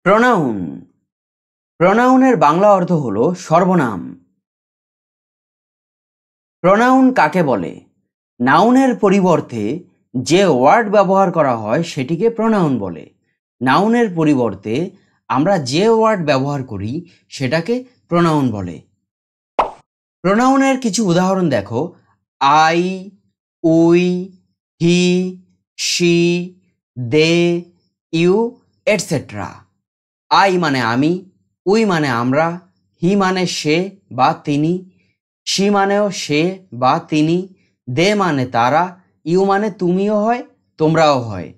Pronoun. প্রোনাউনের Bangla অর্থ হলো সর্বনাম। প্রোনাউন কাকে বলে? নাউনের পরিবর্তে যে ওয়ার্ড ব্যবহার করা হয় সেটিকে প্রোনাউন বলে। নাউনের পরিবর্তে আমরা যে ওয়ার্ড ব্যবহার করি সেটাকে প্রোনাউন বলে। প্রোনাউনের কিছু উদাহরণ দেখো: I, we, he, she, they, you, etcetera. I মানে আমি, উই মানে আমরা, হি মানে সে বা তিনি, শি মানেও সে বা তিনি, দে মানে তারা, ইউ মানে তুমিও হয়, তোমরাও হয়।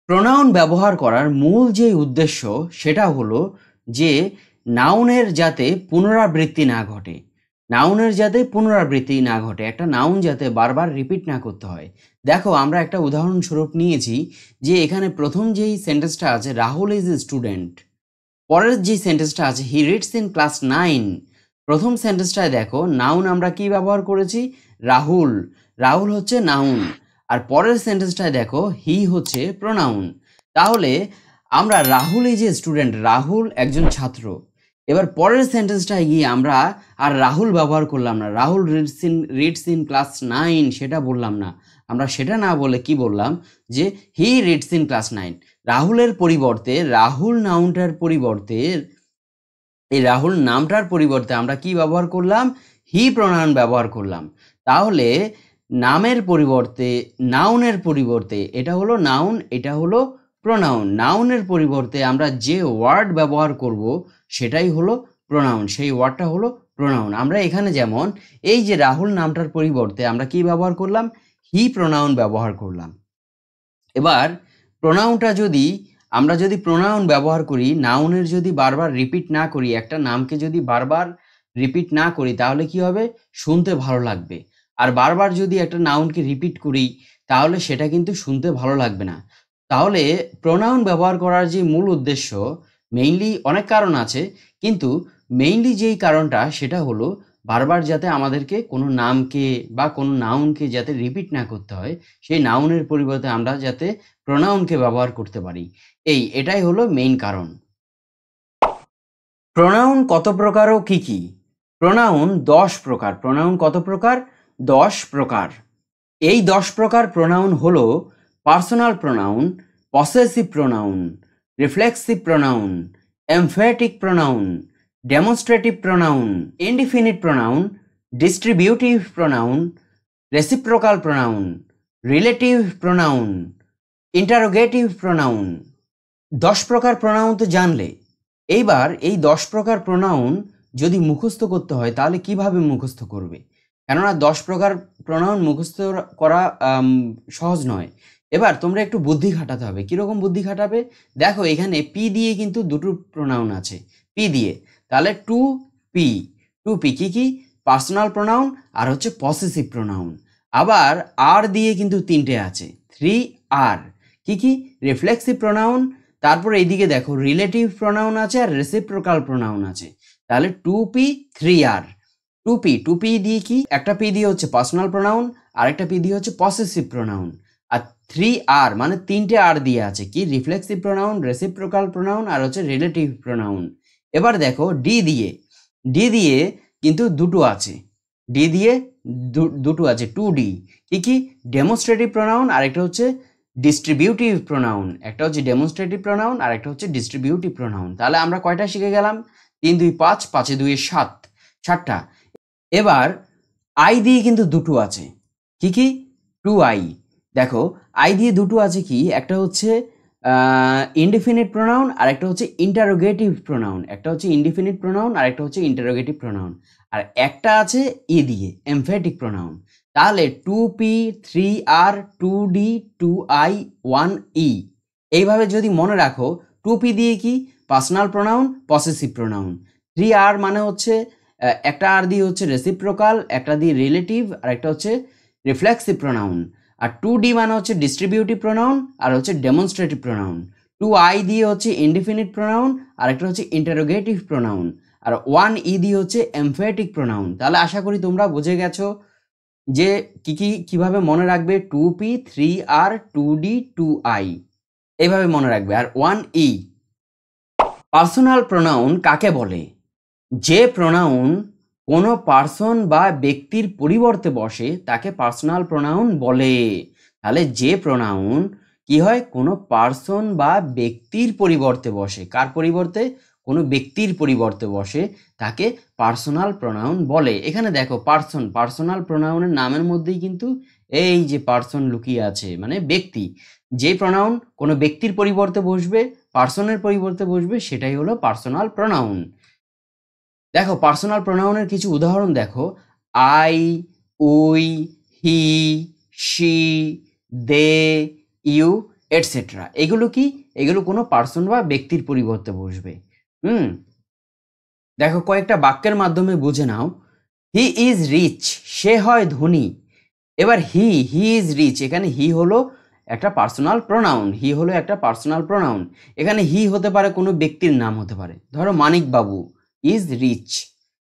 প্রোনাউন ব্যবহার করার মূল যে উদ্দেশ্য সেটা হলো যে নাউনের যাতে পুনরাবৃত্তি না ঘটে। নাউনের যাতে পুনরাবৃত্তি না ঘটে, একটা নাউন যাতে বারবার রিপিট না করতে হয়। দেখো, আমরা একটা উদাহরণস্বরূপ নিয়েছি যে এখানে প্রথম যেই সেন্টেন্সটা আছে, রাহুল ইজ এ স্টুডেন্ট। পরের যে সেন্টেন্সটা আছে, হি রিডস ইন ক্লাস 9। প্রথম সেন্টেন্সটায় দেখো, নাউন আমরা কি ব্যবহার করেছি? রাহুল। রাহুল হচ্ছে নাউন। আর পরের সেন্টেন্সটায় দেখো, হি হচ্ছে প্রোনাউন। তাহলে আমরা Rahul is a student, Rahul একজন ছাত্র। এবার পরের সেন্টেন্সটায় গিয়ে আমরা আর রাহুল ব্যবহার করলাম না, রাহুল রিডস ইন ক্লাস 9 সেটা বললাম না। আমরা সেটা না বলে কি বললাম? যে হি রিডস ইন ক্লাস 9। রাহুলের পরিবর্তে, রাহুল নাউনটার পরিবর্তে, এই রাহুল নামটার পরিবর্তে আমরা কি ব্যবহার করলাম? হি প্রোনাউন ব্যবহার করলাম। তাহলে নামের পরিবর্তে, নাউনের পরিবর্তে, এটা হলো নাউন, এটা হলো প্রোনাউন। নাউনের পরিবর্তে আমরা যে ওয়ার্ড ব্যবহার করব সেটাই হলো প্রোনাউন, সেই ওয়ার্ডটা হলো প্রোনাউন। আমরা এখানে যেমন এই যে রাহুল নামটার পরিবর্তে আমরা কি ব্যবহার করলাম? হি প্রোনাউন ব্যবহার করলাম। এবার প্রোনাউনটা আমরা যদি প্রোনাউন ব্যবহার করি, নাউনের যদি বারবার রিপিট না করি, একটা নামকে যদি বারবার রিপিট না করি, তাহলে কি হবে? শুনতে ভালো লাগবে। আর বারবার যদি একটা নাউনকে রিপিট করি তাহলে সেটা কিন্তু শুনতে ভালো লাগবে না। তাহলে প্রোনাউন ব্যবহার করার যে মূল উদ্দেশ্য, মেইনলি অনেক কারণ আছে, কিন্তু মেইনলি যেই কারণটা সেটা হলো বারবার যাতে আমাদেরকে কোনো নামকে বা কোনো নাউনকে যাতে রিপিট না করতে হয়, সেই নাউনের পরিবর্তে আমরা যাতে প্রোনাউনকে ব্যবহার করতে পারি, এটাই হলো মেইন কারণ। প্রোনাউন কত প্রকার ও কি কি? প্রোনাউন 10 প্রকার। প্রোনাউন কত প্রকার? 10 প্রকার। এই 10 প্রকার প্রোনাউন হলো personal pronoun, possessive pronoun, reflexive pronoun, emphatic pronoun, demonstrative pronoun, indefinite pronoun, distributive pronoun, reciprocal pronoun, relative pronoun, interrogative pronoun. 10 প্রকার প্রোনাউন তো জানলে। এইবার এই 10 প্রকার প্রোনাউন যদি মুখস্থ করতে হয় তাহলে কিভাবে মুখস্থ করবে? কেননা 10 প্রকার প্রোনাউন মুখস্থ করা সহজ নয়। এবার তোমরা একটু বুদ্ধি খাটাতে হবে। কিরকম বুদ্ধি খাটাবে? দেখো, এখানে পি দিয়ে কিন্তু দুটো প্রোনাউন আছে, পি দিয়ে। তাহলে টু পি। টু পি কি কি? পার্সোনাল প্রোনাউন আর হচ্ছে পসেসিভ প্রোনাউন। আবার আর দিয়ে কিন্তু তিনটে আছে, 3R। কি কি? রিফ্লেক্সিভ প্রোনাউন, তারপর এইদিকে দেখো রিলেটিভ প্রোনাউন আছে আর রেসিপ্রোকাল প্রোনাউন আছে। তাহলে 2P 3R। 2P দিয়ে কি? একটা পি দিয়ে হচ্ছে পার্সোনাল প্রোনাউন, আর একটা পি দিয়ে হচ্ছে পসেসিভ প্রোনাউন। আর 3R মানে তিনটে আর দিয়ে আছে, কি? রিফ্লেক্সিভ প্রোনাউন, রেসিপ্রোকাল প্রোনাউন আর হচ্ছে রিলেটিভ প্রোনাউন। এবার দেখো ডি দিয়ে কিন্তু দুটো আছে, ডি দিয়ে দুটো আছে, 2D। কি কি? ডেমনস্ট্রেটিভ প্রোনাউন আর একটা হচ্ছে ডিস্ট্রিবিউটিভ প্রোনাউন। একটা হচ্ছে ডেমনস্ট্রেটিভ প্রোনাউন আর একটা হচ্ছে ডিস্ট্রিবিউটিভ প্রোনাউন। তাহলে আমরা কয়টা শিখে গেলাম? 3 2 5, 5 2 7, 7টা। এবার আই দিয়ে কিন্তু দুটো আছে। কি কি? 2I। দেখো, আই দিয়ে দুটো আছে, কি? একটা হচ্ছে ইনডিফিনিট প্রোনাউন আর একটা হচ্ছে ইন্টারোগেটিভ প্রোনাউন। একটা হচ্ছে ইনডিফিনিট প্রোনাউন আর একটা হচ্ছে ইন্টারোগেটিভ প্রোনাউন। আর একটা আছে ই দিয়ে, এমফ্যাটিক প্রোনাউন। তাহলে 2P 3R 2D 2I 1E। এইভাবে যদি মনে রাখো, 2P দিয়ে কি? Personal pronoun, possessive pronoun. 3R মানে হচ্ছে একটা আর দিয়ে হচ্ছে রেসিপ্রোকাল, একটা দিয়ে রিলেটিভ আর একটা হচ্ছে রিফ্লেক্সিভ প্রোনাউন। আর 2D মানে হচ্ছে ডিস্ট্রিবিউটিভ প্রোনাউন আর হচ্ছে ডেমনস্ট্রেটিভ প্রোনাউন। 2I দিয়ে হচ্ছে ইনডিফিনিট প্রোনাউন আর একটা হচ্ছে ইন্টারোগেটিভ প্রোনাউন। আর 1E দিয়ে হচ্ছে এমফ্যাটিক প্রোনাউন। তাহলে আশা করি তোমরা বুঝে গেছো যে কিভাবে মনে রাখবে। 2P 3R 2D 2I এইভাবে মনে রাখবে। আর 1E পার্সোনাল প্রোনাউন কাকে বলে? যে প্রোনাউন কোনো পার্সন বা ব্যক্তির পরিবর্তে বসে তাকে পার্সোনাল প্রোনাউন বলে। তাহলে যে প্রোনাউন কি হয়, কোনো পার্সন বা ব্যক্তির পরিবর্তে বসে, কার পরিবর্তে? কোনো ব্যক্তির পরিবর্তে বসে, তাকে পার্সোনাল প্রোনাউন বলে। এখানে দেখো পার্সন, পার্সোনাল প্রোনাউনের নামের মধ্যেই কিন্তু এই যে পার্সন লুকিয়ে আছে, মানে ব্যক্তি। যে প্রোনাউন কোনো ব্যক্তির পরিবর্তে বসবে, পার্সনের পরিবর্তে বসবে, সেটাই হলো পার্সোনাল প্রোনাউন। দেখো পার্সোনাল প্রোনাউনের কিছু উদাহরণ দেখো, I, we, he, she, they, you, etcetera. এগুলো কি? এগুলো কোনো পার্সন বা ব্যক্তির পরিবর্তে বসবে। দেখো কয়েকটা বাক্যের মাধ্যমে বুঝে নাও। হি ইজ রিচ, সে হয় ধনী। এবার হি ইজ রিচ, এখানে হি হলো একটা পার্সোনাল প্রোনাউন, হি হলো একটা পার্সোনাল প্রোনাউন। এখানে হি হতে পারে কোনো ব্যক্তির নাম হতে পারে, ধরো মানিক বাবু ইজ রিচ,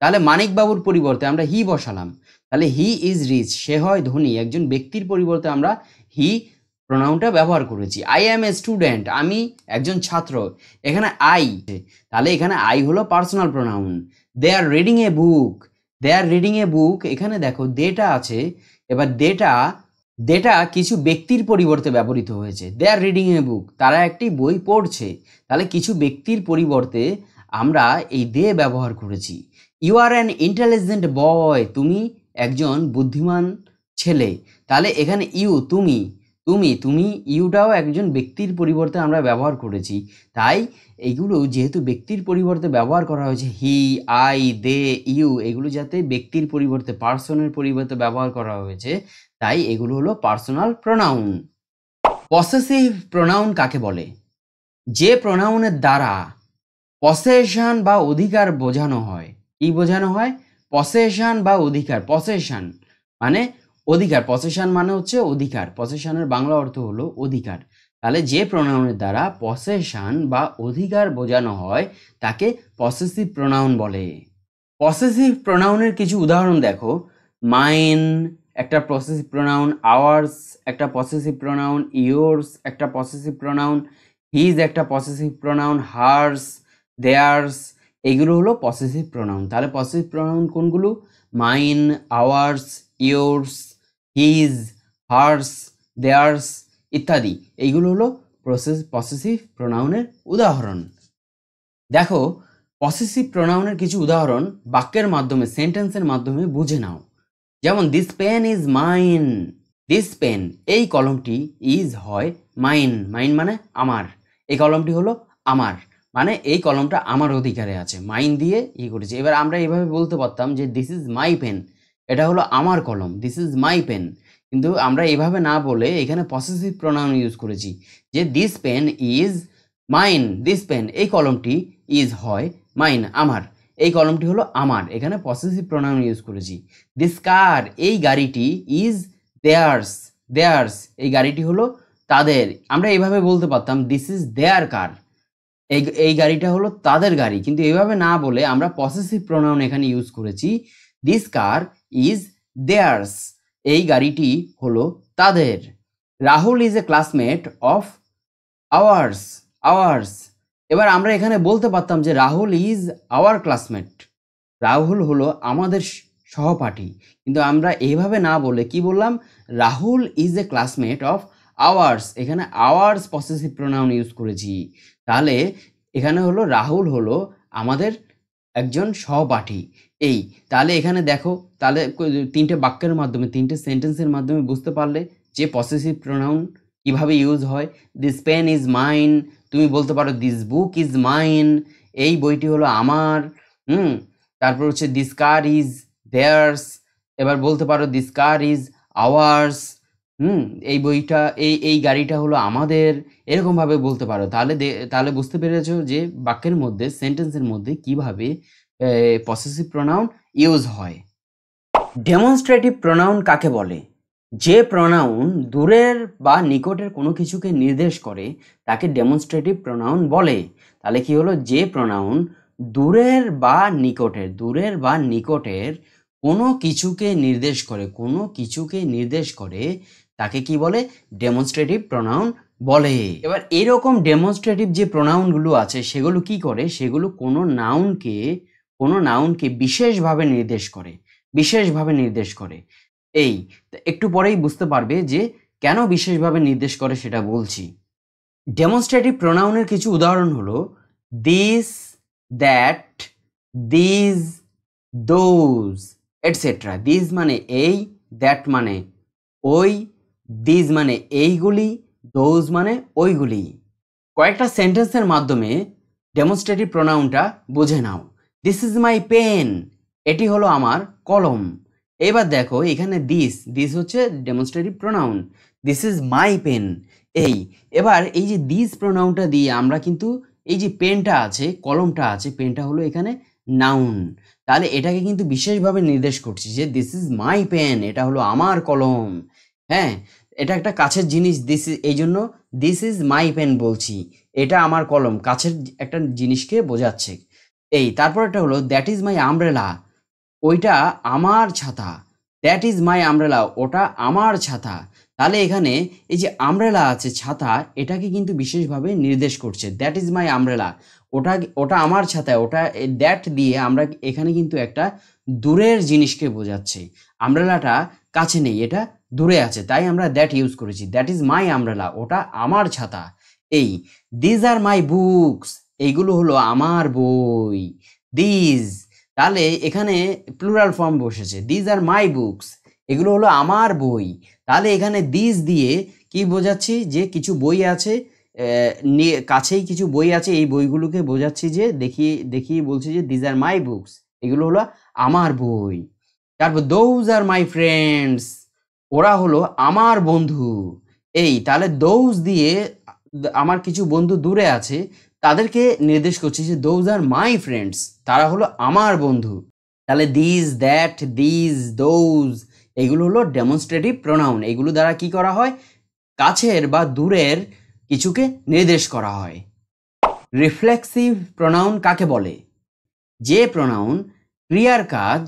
তাহলে মানিক বাবুর পরিবর্তে আমরা হি বসালাম, তাহলে হি ইজ রিচ, সে হয় ধনী। একজন ব্যক্তির পরিবর্তে আমরা হি প্রোনাউনটা ব্যবহার করেছি। আই অ্যাম এ স্টুডেন্ট, আমি একজন ছাত্র, এখানে আই, তাহলে এখানে আই হলো personal pronoun. They are reading a book, they are reading a বুক, এখানে দেখো দেটা আছে, এবার দেটা কিছু ব্যক্তির পরিবর্তে ব্যবহৃত হয়েছে। দে আর রিডিং এ বুক, তারা একটি বই পড়ছে, তাহলে কিছু ব্যক্তির পরিবর্তে আমরা এই দে ব্যবহার করেছি। You are an intelligent boy, তুমি একজন বুদ্ধিমান ছেলে, তাহলে এখানে ইউ, তুমি, ইউটাও একজন ব্যক্তির পরিবর্তে আমরা ব্যবহার করেছি। তাই এইগুলো যেহেতু ব্যক্তির পরিবর্তে ব্যবহার করা হয়েছে, হি, আই, দে, ইউ, এগুলো যাতে ব্যক্তির পরিবর্তে, পার্সনের পরিবর্তে ব্যবহার করা হয়েছে, তাই এগুলো হলো পার্সোনাল প্রোনাউন। পসেসিভ প্রোনাউন কাকে বলে? যে প্রোনাউনের দ্বারা পসেশন বা অধিকার বোঝানো হয়। কি বোঝানো হয়? পসেশন বা অধিকার। পসেশন মানে অধিকার, পসেশন মানে হচ্ছে অধিকার, পসেশনের বাংলা অর্থ হলো অধিকার। তাহলে যে প্রোনাউনের দ্বারা পসেশন বা অধিকার বোঝানো হয় তাকে পসেসিভ প্রোনাউন বলে। পসেসিভ প্রোনাউনের কিছু উদাহরণ দেখো, মাইন একটা পসেসিভ প্রোনাউন, আওয়ার্স একটা পসেসিভ প্রোনাউন, ইয়োর্স একটা পসেসিভ প্রোনাউন, হিজ একটা পসেসিভ প্রোনাউন, হার্স, দেয়ার্স, এগুলো হলো পসেসিভ প্রোনাউন। তাহলে পসেসিভ প্রোনাউন কোনগুলো? Mine, ours, yours, his, hers, theirs ইত্যাদি, এইগুলো হলো পসেসিভ প্রোনাউনের উদাহরণ। দেখো পসেসিভ প্রোনাউনের কিছু উদাহরণ বাক্যের মাধ্যমে, সেন্টেন্সের মাধ্যমে বুঝে নাও। যেমন this pen is mine, this pen এই কলমটি, ইজ হয় মাইন, মাইন মানে আমার, এই কলমটি হলো আমার, মানে এই কলমটা আমার অধিকারে আছে, মাইন দিয়ে করেছে। এবার আমরা এইভাবে বলতে পারতাম যে দিস ইজ মাই পেন, এটা হলো আমার কলম, দিস ইজ মাই পেন, কিন্তু আমরা এইভাবে না বলে এখানে পসেসিভ প্রোনাউন ইউজ করেছি যে this pen is mine, this pen এই কলমটি, ইজ হয় মাইন আমার, এই কলমটি হলো আমার, এখানে পসেসিভ প্রোনাউন ইউজ করেছি। দিস কার এই গাড়িটি, ইজ দেয়ার্স, দেয়ার্স এই গাড়িটি হলো তাদের, আমরা এইভাবে বলতে পারতাম দিস ইজ দেয়ার কার, এই গাড়িটা হলো তাদের গাড়ি, কিন্তু এইভাবে না বলে আমরা পসেসিভ প্রোনাউন এখানে ইউজ করেছি, দিস কার ইজ দেয়ার্স, এই গাড়িটি হলো তাদের। Rahul is a classmate of hours, hours, এবার আমরা এখানে বলতে পারতাম যে Rahul is our classmate, Rahul হলো আমাদের সহপাঠী, কিন্তু আমরা এইভাবে না বলে কি বললাম, Rahul is a classmate of hours, এখানে আওয়ার্স পসেসিভ প্রোনাউন ইউজ করেছি। তাহলে এখানে হলো রাহুল হলো আমাদের একজন সহপাঠী, এই, তাহলে এখানে দেখো, তাহলে তিনটে বাক্যের মাধ্যমে, তিনটে সেন্টেন্সের মাধ্যমে বুঝতে পারলে যে পসেসিভ প্রোনাউন কিভাবে ইউজ হয়। দিস পেন ইজ মাইন, তুমি বলতে পারো দিস বুক ইজ মাইন, এই বইটি হলো আমার। তারপর হচ্ছে দিস কার ইজ দেয়ার্স, এবার বলতে পারো দিস কার ইজ আওয়ার্স, এই বইটা, এই গাড়িটা হলো আমাদের, এরকম ভাবে বলতে পারো। তাহলে বুঝতে পেরেছো যে বাক্যের মধ্যে, সেন্টেন্সের মধ্যে কিভাবে পসেসিভ প্রোনাউন ইউজ হয়। ডেমনস্ট্রেটিভ প্রোনাউন কাকে বলে? যে প্রোনাউন দূরের বা নিকটের কোনো কিছুকে নির্দেশ করে তাকে ডেমনস্ট্রেটিভ প্রোনাউন বলে। তাহলে কি হলো, যে প্রোনাউন দূরের বা নিকটের কোনো কিছুকে নির্দেশ করে, তাকে কি বলে? ডেমনস্ট্রেটিভ প্রোনাউন বলে। এবার এরকম ডেমনস্ট্রেটিভ যে প্রোনাউনগুলো আছে সেগুলো কি করে, সেগুলো কোনো নাউনকে বিশেষভাবে নির্দেশ করে। এই একটু পরেই বুঝতে পারবে যে কেন বিশেষভাবে নির্দেশ করে সেটা বলছি। ডেমনস্ট্রেটিভ প্রোনাউনের কিছু উদাহরণ হলো this, that, these, those etcetera. This মানে এই, দ্যাট মানে ওই, দিজ মানে এইগুলি, দোজ মানে ওইগুলি। কয়েকটা সেন্টেন্সের মাধ্যমে ডেমনস্ট্রেটিভ প্রোনাউনটা বুঝে নাও। দিস ইজ মাই পেন, এটি হলো আমার কলম। এবার দেখো এখানে দিস হচ্ছে demonstrative pronoun, this is my pen. এবার এই যে দিস প্রোনাউনটা দিয়ে আমরা কিন্তু এই যে পেনটা আছে, কলমটা আছে, পেনটা হলো এখানে নাউন। তাহলে এটাকে কিন্তু বিশেষভাবে নির্দেশ করছি যে দিস ইজ মাই পেন, এটা হলো আমার কলম। হ্যাঁ, এটা একটা কাছের জিনিস, এই জন্য দিস ইজ মাই পেন বলছি, এটা আমার কলম, কাছের একটা জিনিসকে বোঝাচ্ছে। তারপর এটা হলো দ্যাট ইজ মাই আমব্রেলা, ওইটা আমার ছাতা। দ্যাট ইজ মাই আমব্রেলা, ওটা আমার ছাতা। তাহলে এখানে এই যে আমব্রেলা আছে, ছাতা, এটাকে কিন্তু বিশেষভাবে নির্দেশ করছে। দ্যাট ইজ মাই আমব্রেলা, ওটা আমার ছাতা। ওটা দ্যাট দিয়ে আমরা এখানে কিন্তু একটা দূরের জিনিসকে বোঝাচ্ছে। আমব্রেলাটা কাছে নেই, এটা দূরে আছে, তাই আমরা দ্যাট ইউজ করেছি। দ্যাট ইজ মাই আমব্রেলা, ওটা আমার ছাতা। দিজ আর মাই বুকস, এইগুলো হলো আমার বই। দিজ, তাহলে এখানে প্লুরাল ফর্ম বসেছে, দিজ আর মাই বুকস, এগুলো হলো আমার বই। তাহলে এখানে দিজ দিয়ে কি বোঝাচ্ছি, যে কিছু বই আছে, কাছেই কিছু বই আছে, এই বইগুলোকে বোঝাচ্ছি, যে দেখিয়ে বলছি যে দিজ আর মাই বুকস, এগুলো হলো আমার বই। তারপর দোজ আর মাই ফ্রেন্ডস, ওরা হলো আমার বন্ধু। তাহলে দোজ দিয়ে আমার কিছু বন্ধু দূরে আছে, তাদেরকে নির্দেশ করছি যে দোজ আর মাই ফ্রেন্ডস, তারা হলো আমার বন্ধু। তাহলে দিস, দ্যাট, দিজ, দোজ, এগুলো হলো ডেমনস্ট্রেটিভ প্রোনাউন। এগুলো দ্বারা কি করা হয়, কাছের বা দূরের কিছুকে নির্দেশ করা হয়। রিফ্লেক্সিভ প্রোনাউন কাকে বলে? যে প্রোনাউন ক্রিয়ার কাজ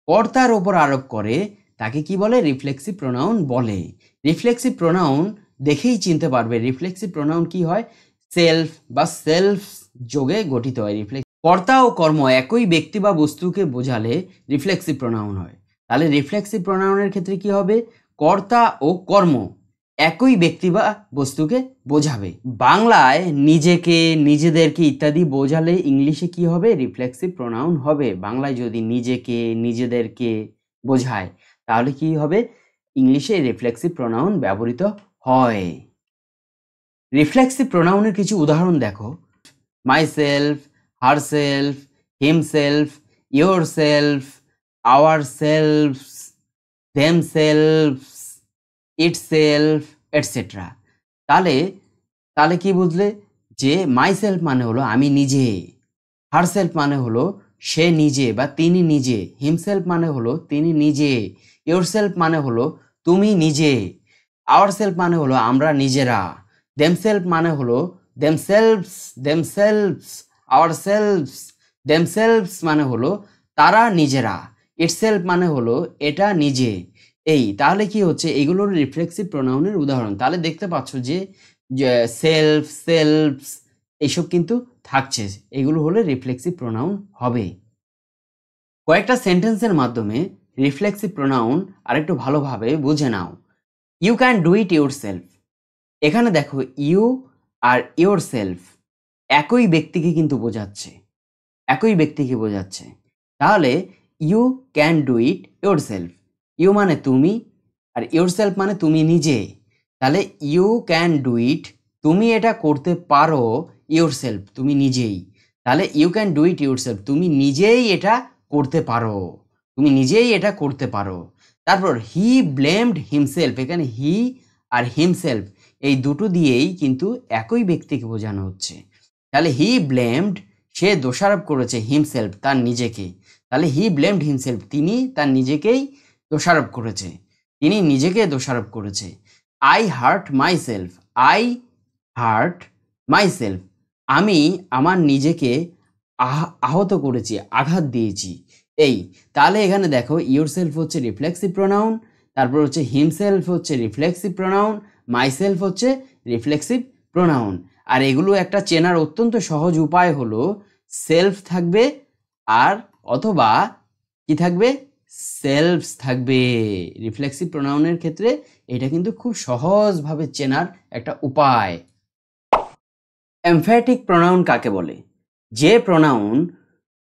কর্তার ওপর আরোপ করে তাকে কি বলে? রিফ্লেক্সিভ প্রোনাউন বলে। রিফ্লেক্সিভ প্রোনাউন দেখেই চিনতে পারবে রিফ্লেক্সিভ প্রোনাউন কি হয়, সেলফ বা সেলফ যোগে গঠিত হয়। কর্তা ও কর্ম একই ব্যক্তি বা বস্তুকে বোঝালে রিফ্লেক্সিভ প্রোনাউন হয়। তাহলে রিফ্লেক্সিভ প্রোনাউনের ক্ষেত্রে কি হবে, কর্তা ও কর্ম একই ব্যক্তি বা বস্তুকে বোঝাবে। বাংলায় নিজেকে, নিজেদেরকে ইত্যাদি বোঝালে ইংলিশে কি হবে, রিফ্লেক্সিভ প্রোনাউন হবে। বাংলায় যদি নিজেকে, নিজেদেরকে বোঝায় তাহলে কি হবে, ইংলিশে রিফ্লেক্সিভ প্রোনাউন ব্যবহৃত হয়। রিফ্লেক্সিভ প্রোনাউনের কিছু উদাহরণ দেখো, myself, herself, himself, yourself, ourselves, themselves, itself etcetera. তাহলে কি বুঝলে, যে মাইসেলফ মানে হলো আমি নিজে, হারসেলফ মানে হলো সে নিজে বা তিনি নিজে, হিমসেলফ মানে হলো তিনি নিজে, ইয়োরসেলফ মানে হলো তুমি নিজে, আওয়ারসেলফ মানে হলো আমরা নিজেরা, দেমসেলফ মানে হলো দেমসেলভস, আওয়ারসেলভস, দেমসেলভস মানে হলো তারা নিজেরা, ইটসেলফ মানে হলো এটা নিজে। তাহলে কি হচ্ছে, এগুলোর রিফ্লেক্সিভ প্রোনাউনের উদাহরণ। তাহলে দেখতে পাচ্ছ যে সেলফ, সেলফস এইসব কিন্তু থাকছে, এগুলো হলে রিফ্লেক্সিভ প্রোনাউন হবে। কয়েকটা সেন্টেন্সের মাধ্যমে রিফ্লেক্সিভ প্রোনাউন আরেকটু ভালোভাবে বুঝে নাও। You can do it yourself, এখানে দেখো ইউ আর ইউর সেলফ একই ব্যক্তিকে কিন্তু বোঝাচ্ছে, তাহলে you can do it yourself, you মানে তুমি আর ইউর সেলফ মানে তুমি নিজে। তাহলে ইউ ক্যান ডু ইট, তুমি এটা করতে পারো, ইউর সেলফ তুমি নিজেই। তাহলে you can do it yourself, তুমি নিজেই এটা করতে পারো, তারপর হি ব্লেমড হিমসেলফ, এখানে হি আর হিমসেলফ এই দুটো দিয়েই কিন্তু একই ব্যক্তিকে বোঝানো হচ্ছে। তাহলে হি ব্লেমড, সে দোষারোপ করেছে, হিমসেলফ তার নিজেকে। তাহলে হি ব্লেমড হিমসেলফ, তিনি তার নিজেকেই দোষারোপ করেছে। আই হার্ট মাইসেলফ, আমি আমার নিজেকে আহত করেছি, আঘাত দিয়েছি। তাহলে এখানে দেখো ইউর সেলফ হচ্ছে রিফ্লেক্সিভ প্রোনাউন, তারপর হচ্ছে হিমসেলফ হচ্ছে রিফ্লেক্সিভ প্রোনাউন, মাইসেলফ হচ্ছে রিফ্লেক্সিভ প্রোনাউন। আর এগুলো একটা চেনার অত্যন্ত সহজ উপায় হলো সেলফ থাকবে আর অথবা কি থাকবে, সেলফস থাকবে। রিফ্লেক্সিভ প্রোনাউনের ক্ষেত্রে এটা কিন্তু খুব সহজভাবে চেনার একটা উপায়। এমফ্যাটিক প্রোনাউন কাকে বলে? যে প্রোনাউন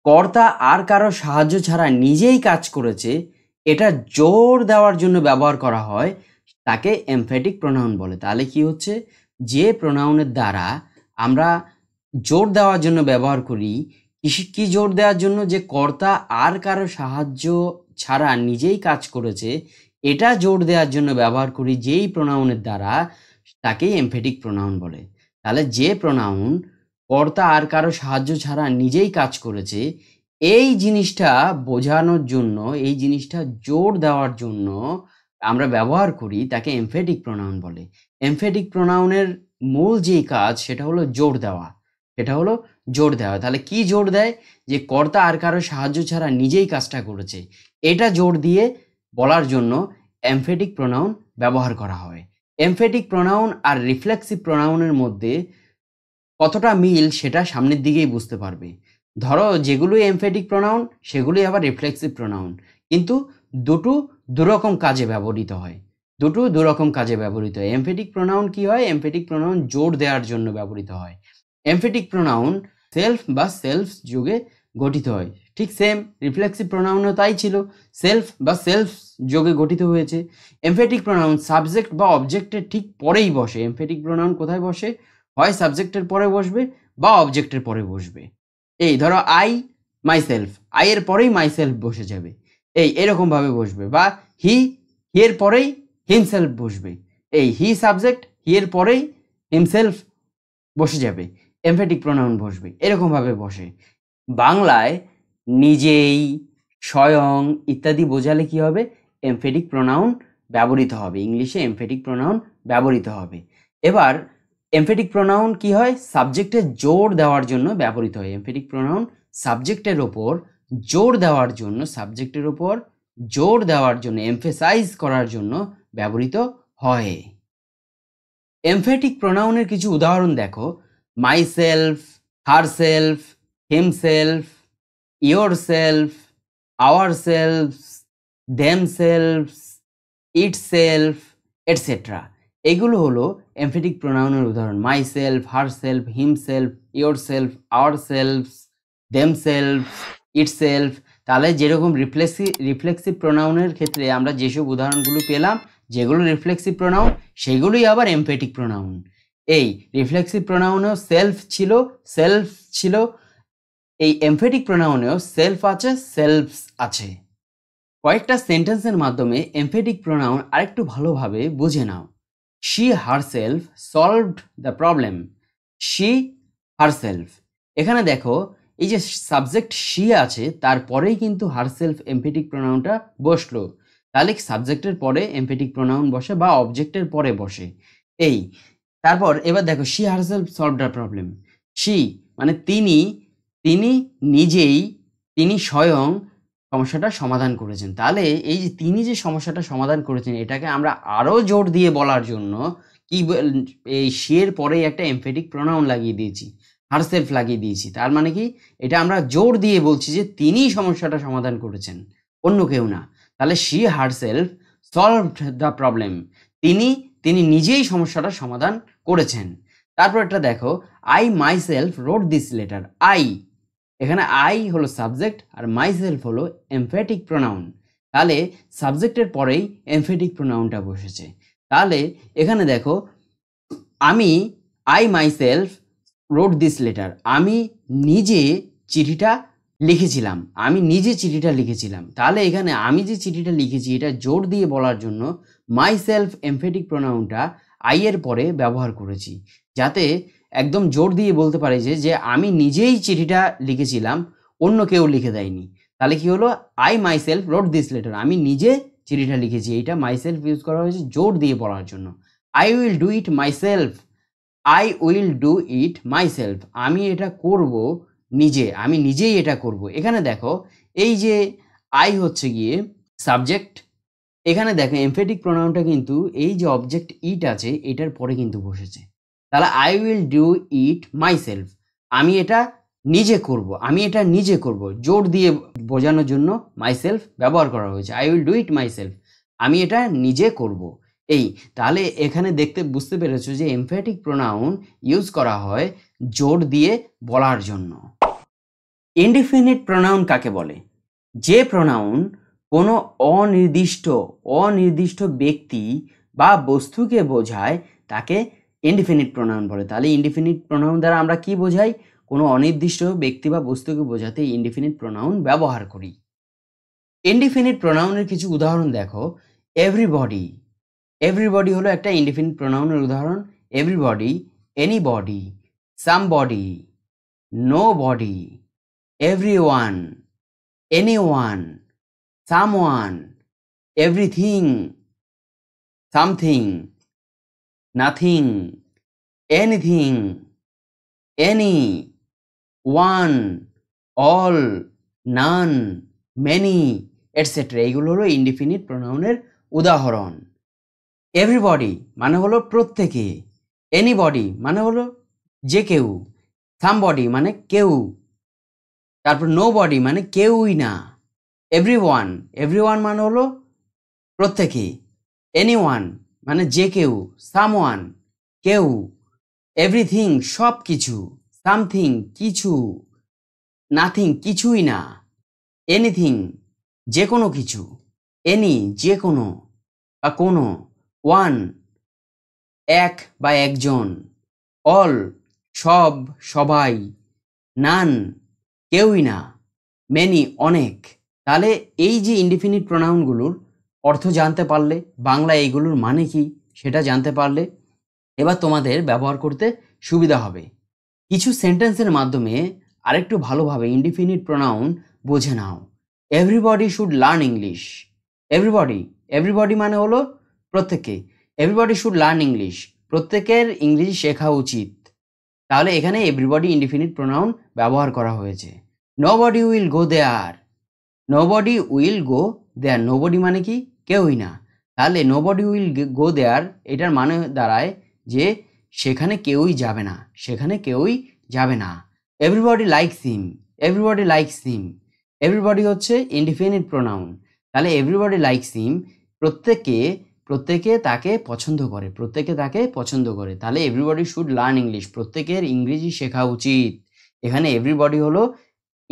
কর্তা আর কারো সাহায্য ছাড়া নিজেই কাজ করেছে, এটা জোর দেওয়ার জন্য ব্যবহার করা হয়, তাকে এমফ্যাটিক প্রোনাউন বলে। তাহলে কি হচ্ছে, যে প্রোনাউনের দ্বারা আমরা জোর দেওয়ার জন্য ব্যবহার করি, কি জোর দেওয়ার জন্য, যে কর্তা আর কারো সাহায্য ছাড়া নিজেই কাজ করেছে, এটা জোর দেওয়ার জন্য ব্যবহার করি যেই প্রোনাউনের দ্বারা, তাকেই এমফ্যাটিক প্রোনাউন বলে। তাহলে যে প্রোনাউন কর্তা আর কারো সাহায্য ছাড়া নিজেই কাজ করেছে, এই জিনিসটা বোঝানোর জন্য, এই জিনিসটা জোর দেওয়ার জন্য আমরা ব্যবহার করি, তাকে এমফ্যাটিক প্রোনাউন বলে। এমফ্যাটিক প্রোনাউনের মূল যেই কাজ সেটা হলো জোর দেওয়া, সেটা হলো জোর দেওয়া। তাহলে কি জোর দেয়, যে কর্তা আর কারো সাহায্য ছাড়া নিজেই কাজটা করেছে, এটা জোর দিয়ে বলার জন্য এমফ্যাটিক প্রোনাউন ব্যবহার করা হয়। এমফ্যাটিক প্রোনাউন আর রিফ্লেক্সিভ প্রোনাউনের মধ্যে কতটা মিল সেটা সামনের দিকেই বুঝতে পারবে। ধরো যেগুলো এমফ্যাটিক প্রোনাউন সেগুলোই আবার রিফ্লেক্সিভ প্রোনাউন, কিন্তু দুটো দুরকম কাজে ব্যবহৃত হয়, দুটো দুরকম কাজে ব্যবহৃত হয়। এমফ্যাটিক প্রোনাউন কি হয়, এমফ্যাটিক প্রোনাউন জোর দেওয়ার জন্য ব্যবহৃত হয়। এমফ্যাটিক প্রোনাউন সেলফ বা সেলফস যোগে গঠিত হয়, ঠিক সেম রিফ্লেক্সিভ প্রোনাউনও তাই ছিল, সেলফ বা সেলফস যোগে গঠিত হয়েছে। এমফ্যাটিক প্রোনাউন সাবজেক্ট বা অবজেক্টের ঠিক পরেই বসে। এমফ্যাটিক প্রোনাউন কোথায় বসে, হয় সাবজেক্টের পরে বসবে বা অবজেক্টের পরে বসবে। এই ধরো আই মাই সেলফ, আই এর পরেই মাই সেলফ বসে যাবে, এরকম ভাবে বসবে। বা হি, হি এর পরেই হিমসেলফ বসবে, হি সাবজেক্ট, হি এর পরেই হিমসেলফ বসে যাবে, এমফ্যাটিক প্রোনাউন বসবে, এরকম ভাবে বসে। বাংলায় নিজেই, স্বয়ং ইত্যাদি বোঝালে কি হবে, এমফ্যাটিক প্রোনাউন ব্যবহৃত হবে। ইংলিশে এমফ্যাটিক প্রোনাউন ব্যবহৃত হবে। এবার এমফ্যাটিক প্রোনাউন কি হয়, সাবজেক্টে জোর দেওয়ার জন্য ব্যবহৃত হয়। এমফ্যাটিক প্রোনাউন সাবজেক্টের ওপর জোর দেওয়ার জন্য, সাবজেক্টের ওপর জোর দেওয়ার জন্য, এমফেসাইজ করার জন্য ব্যবহৃত হয়। এমফ্যাটিক প্রোনাউনের কিছু উদাহরণ দেখো, myself, herself, himself, yourself, ourselves, themselves, itself, et cetera. এগুলো হলো এমফ্যাটিক প্রোনাউনের উদাহরণ। Myself, herself, himself, yourself, ourselves, themself, itself. তাহলে যেরকম রিফ্লেক্সিভ প্রোনাউনের ক্ষেত্রে আমরা যেসব উদাহরণগুলো পেলাম, যেগুলো রিফ্লেক্সিভ প্রোনাউন, সেগুলোই আবার এমফ্যাটিক প্রোনাউন। এই রিফ্লেক্সিভ প্রোনাউনেও সেলফ ছিল, এই এমফ্যাটিক প্রোনাউনেও সেলফ আছে, সেলফস আছে। কয়েকটা সেন্টেন্সের মাধ্যমে এমফ্যাটিক প্রোনাউন আরেকটু ভালোভাবে বুঝে নাও। She herself solved the problem. She herself, এখানে দেখো এই যে সাবজেক্ট শি আছে, তারপরেই কিন্তু হারসেলফ এমফ্যাটিক প্রোনাউনটা বসলো। তাহলে সাবজেক্টের পরে এমফ্যাটিক প্রোনাউন বসে বা অবজেক্টের পরে বসে। তারপর এবার দেখো, she herself solved the problem. She মানে তিনি নিজেই, তিনি স্বয়ং সমস্যাটা সমাধান করেছেন। তাহলে এই যে তিনি যে সমস্যাটা সমাধান করেছেন, এটাকে আমরা আরো জোর দিয়ে বলার জন্য কি, এই শি এর পরে একটা এমফ্যাটিক প্রোনাউন লাগিয়ে দিয়েছি, হারসেলফ লাগিয়ে দিয়েছি। তার মানে কি, এটা আমরা জোর দিয়ে বলছি যে তিনি সমস্যাটা সমাধান করেছেন, অন্য কেউ না। তাহলে she herself solved the problem, তিনি নিজেই সমস্যাটা সমাধান করেছেন। তারপর একটা দেখো, I my self wrote this letter. এখানে আই হলো সাবজেক্ট আর মাই সেলফ হলো এমফ্যাটিক প্রোনাউন। তাহলে সাবজেক্টের পরেই এমফ্যাটিক প্রোনাউনটা বসেছে। তাহলে এখানে দেখো, I my self wrote this letter, আমি নিজে চিঠিটা লিখেছিলাম। তাহলে এখানে আমি যে চিঠিটা লিখেছি, এটা জোর দিয়ে বলার জন্য মাই সেলফ এমফ্যাটিক প্রোনাউনটা আই এর পরে ব্যবহার করেছি, যাতে একদম জোর দিয়ে বলতে পারে যে আমি নিজেই চিঠিটা লিখেছিলাম, অন্য কেউ লিখে দেয়নি। তাহলে কি হলো, I my self wrote this letter, আমি নিজে চিঠিটা লিখেছি। এইটা মাই সেলফ ইউজ করা হয়েছে জোর দিয়ে বলার জন্য। I will do it my self, আমি এটা করব নিজে, আমি নিজেই এটা করব। এখানে দেখো, এই যে আই হচ্ছে গিয়ে সাবজেক্ট, এখানে দেখো এমফ্যাটিক প্রোনাউনটা কিন্তু এই যে অবজেক্ট ইট আছে, এটার পরে কিন্তু বসেছে। তাহলে I will do it myself, আমি এটা নিজে করব, আমি এটা নিজে করব, জোর দিয়ে বোঝানোর জন্য মাইসেলফ ব্যবহার করা হয়েছে। I will do it myself, আমি এটা নিজে করব। এই তাহলে এখানে বুঝতে পেরেছো যে এমফ্যাটিক প্রোনাউন ইউজ করা হয় জোর দিয়ে বলার জন্য। ইনডিফিনিট প্রোনাউন কাকে বলে? যে প্রোনাউন কোনো অনির্দিষ্ট ব্যক্তি বা বস্তুকে বোঝায় তাকে ইনডিফিনিট প্রোনাউন বলে। তাহলে ইনডিফিনিট প্রোনাউন দ্বারা আমরা কি বোঝাই? কোনো অনির্দিষ্ট ব্যক্তি বা বস্তুকে বোঝাতে ইনডিফিনিট প্রোনাউন ব্যবহার করি। ইনডিফিনিট প্রোনাউনের কিছু উদাহরণ দেখো। এভরিবডি, এভরিবডি হলো একটা ইনডিফিনিট প্রোনাউনের উদাহরণ। Everybody, anybody, somebody, nobody, everyone, anyone, someone, everything, something, nothing, anything, any, one, all, none, many, etc. এইগুলো হলো ইনডিফিনিট প্রোনাউনের উদাহরণ। এভরিবডি মানে হলো প্রত্যেকে, এনিবডি মানে হলো যে কেউ, সামবডি মানে কেউ, তারপর নোবডি মানে কেউই না, এভরিওয়ান, এভরিওয়ান মানে হলো প্রত্যেকে, এনিওয়ান মানে যে কেউ, সামওয়ান কেউ, এভরিথিং সব কিছু, সামথিং কিছু, নাথিং কিছুই না, এনিথিং যে কোনো কিছু, এনি যে কোনো বা কোনো, ওয়ান এক বা একজন, অল সব সবাই, নান কেউই না, মেনি অনেক। তাহলে এই যে ইনডিফিনিট প্রোনাউনগুলোর অর্থ জানতে পারলে, বাংলা এইগুলোর মানে কি সেটা জানতে পারলে এবার তোমাদের ব্যবহার করতে সুবিধা হবে। কিছু সেন্টেন্সের মাধ্যমে আরেকটু ভালোভাবে ইনডিফিনিট প্রোনাউন বোঝে নাও। Everybody should learn English. Everybody, everybody মানে হলো প্রত্যেকে, এভরিবডি শুড লার্ন ইংলিশ, প্রত্যেকের ইংরেজি শেখা উচিত। তাহলে এখানে এভরিবডি ইনডিফিনিট প্রোনাউন ব্যবহার করা হয়েছে। Nobody will go there, nobody will go there, nobody মানে কি কেউই না। তাহলে নোবডি উইল গো দেয়ার এটার মানে দাঁড়ায় যে সেখানে কেউই যাবে না, সেখানে কেউই যাবে না। এভরিবডি লাইকস হিম, এভরিবডি লাইকস হিম, এভরিবডি হচ্ছে ইনডিফিনিট প্রোনাউন। তাহলে এভরিবডি লাইকস হিম প্রত্যেকে তাকে পছন্দ করে, প্রত্যেকে তাকে পছন্দ করে। তাহলে এভরিবডি শুড লার্ন ইংলিশ, প্রত্যেকের ইংরেজি শেখা উচিত। এখানে এভরিবডি হলো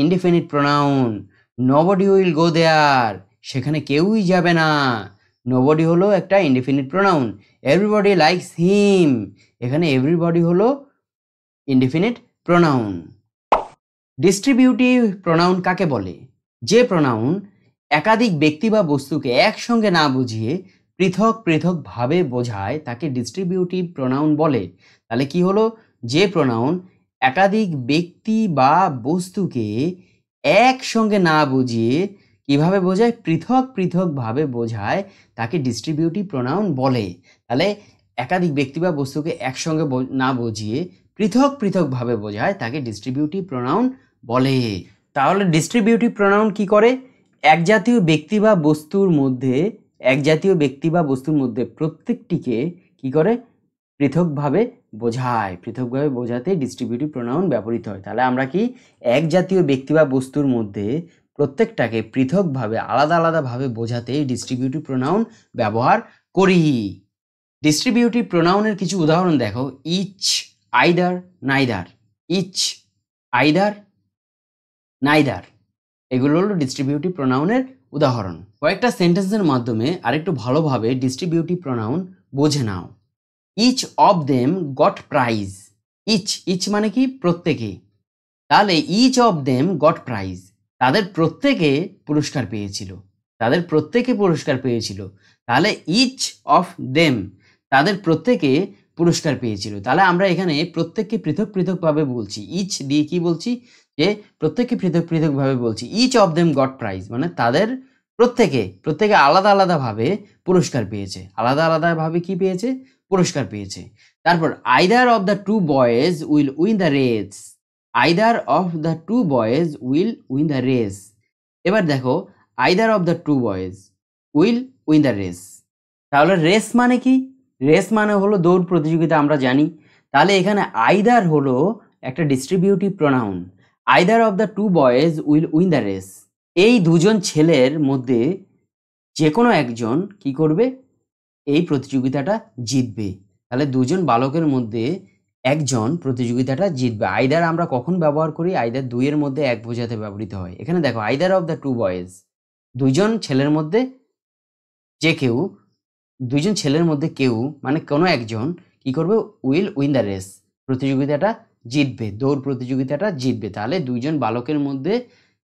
indefinite pronoun. Nobody will go there, সেখানে কেউই যাবে না, নোবডি হলো একটা indefinite pronoun. Everybody likes him, এখানে এভরিবডি হলো ইনডিফিনিট প্রোনাউন। ডিস্ট্রিবিউটিভ প্রোনাউন কাকে বলে? যে প্রোনাউন একাধিক ব্যক্তি বা বস্তুকে একসঙ্গে না বুঝিয়ে পৃথক পৃথকভাবে বোঝায় তাকে ডিস্ট্রিবিউটিভ প্রোনাউন বলে। তাহলে কি হলো? যে প্রোনাউন একাধিক ব্যক্তি বা বস্তুকে একসঙ্গে না বুঝিয়ে কিভাবে বোঝায়? পৃথক পৃথকভাবে বোঝায় তাকে ডিস্ট্রিবিউটিভ প্রোনাউন বলে। তাহলে একাধিক ব্যক্তি বা বস্তুকে একসঙ্গে না বুঝিয়ে পৃথক পৃথকভাবে বোঝায় তাকে ডিস্ট্রিবিউটিভ প্রোনাউন বলে। তাহলে ডিস্ট্রিবিউটিভ প্রোনাউন কি করে? এক জাতীয় ব্যক্তি বা বস্তুর মধ্যে প্রত্যেকটিকে কি করে? পৃথকভাবে বোঝায়, পৃথকভাবে বোঝাতে ডিস্ট্রিবিউটিভ প্রোনাউন ব্যবহৃত হয়। তাহলে আমরা কি এক জাতীয় ব্যক্তি বা বস্তুর মধ্যে প্রত্যেকটাকে পৃথকভাবে আলাদা আলাদাভাবে বোঝাতে ডিস্ট্রিবিউটিভ প্রোনাউন ব্যবহার করি। ডিস্ট্রিবিউটিভ প্রোনাউনের কিছু উদাহরণ দেখো। Each, either, neither, each, either, neither, এগুলো হলো ডিস্ট্রিবিউটিভ প্রোনাউনের উদাহরণ। কয়েকটা সেন্টেন্সের মাধ্যমে আরেকটু ভালোভাবে ডিস্ট্রিবিউটিভ প্রোনাউন বোঝে নাও। Each of them got prize. Each মানে কি? প্রত্যেকে। তাহলে each of them got prize, তাদের প্রত্যেকে পুরস্কার পেয়েছিল, তাদের প্রত্যেকে পুরস্কার পেয়েছিল। তাহলে ইচ অফ দেম, তাদের প্রত্যেকে পুরস্কার পেয়েছিল। তাহলে আমরা এখানে প্রত্যেককে পৃথক পৃথকভাবে বলছি, ইচ দিয়ে কি বলছি? যে প্রত্যেককে পৃথক পৃথকভাবে বলছি। Each of them got prize মানে তাদের প্রত্যেকে আলাদা আলাদাভাবে পুরস্কার পেয়েছে, আলাদা আলাদাভাবে কি পেয়েছে? পুরস্কার পেয়েছে। তারপর either of the two boys will win the race, either of the two boys will win the race. এবার দেখো, either of the two boys will win the race. তাহলে রেস মানে কি? রেস মানে হলো দৌড় প্রতিযোগিতা, আমরা জানি। তাহলে এখানে আইদার হলো একটা distributive pronoun. Either of the two boys will win the race. এই দুজন ছেলের মধ্যে যে কোনো একজন কি করবে, এই প্রতিযোগিতাটা জিতবে। তাহলে দুজন বালকের মধ্যে একজন প্রতিযোগিতাটা জিতবে। আইদার আমরা কখন ব্যবহার করি? আইদার দুইয়ের মধ্যে এক বোঝাতে ব্যবহৃত হয়। এখানে দেখো either of the two boys, দুইজন ছেলের মধ্যে যে কেউ, দুইজন ছেলের মধ্যে কেউ মানে কোনো একজন কি করবে, উইল উইন দ্য রেস, প্রতিযোগিতাটা জিতবে, দৌড় প্রতিযোগিতাটা জিতবে। তাহলে দুইজন বালকের মধ্যে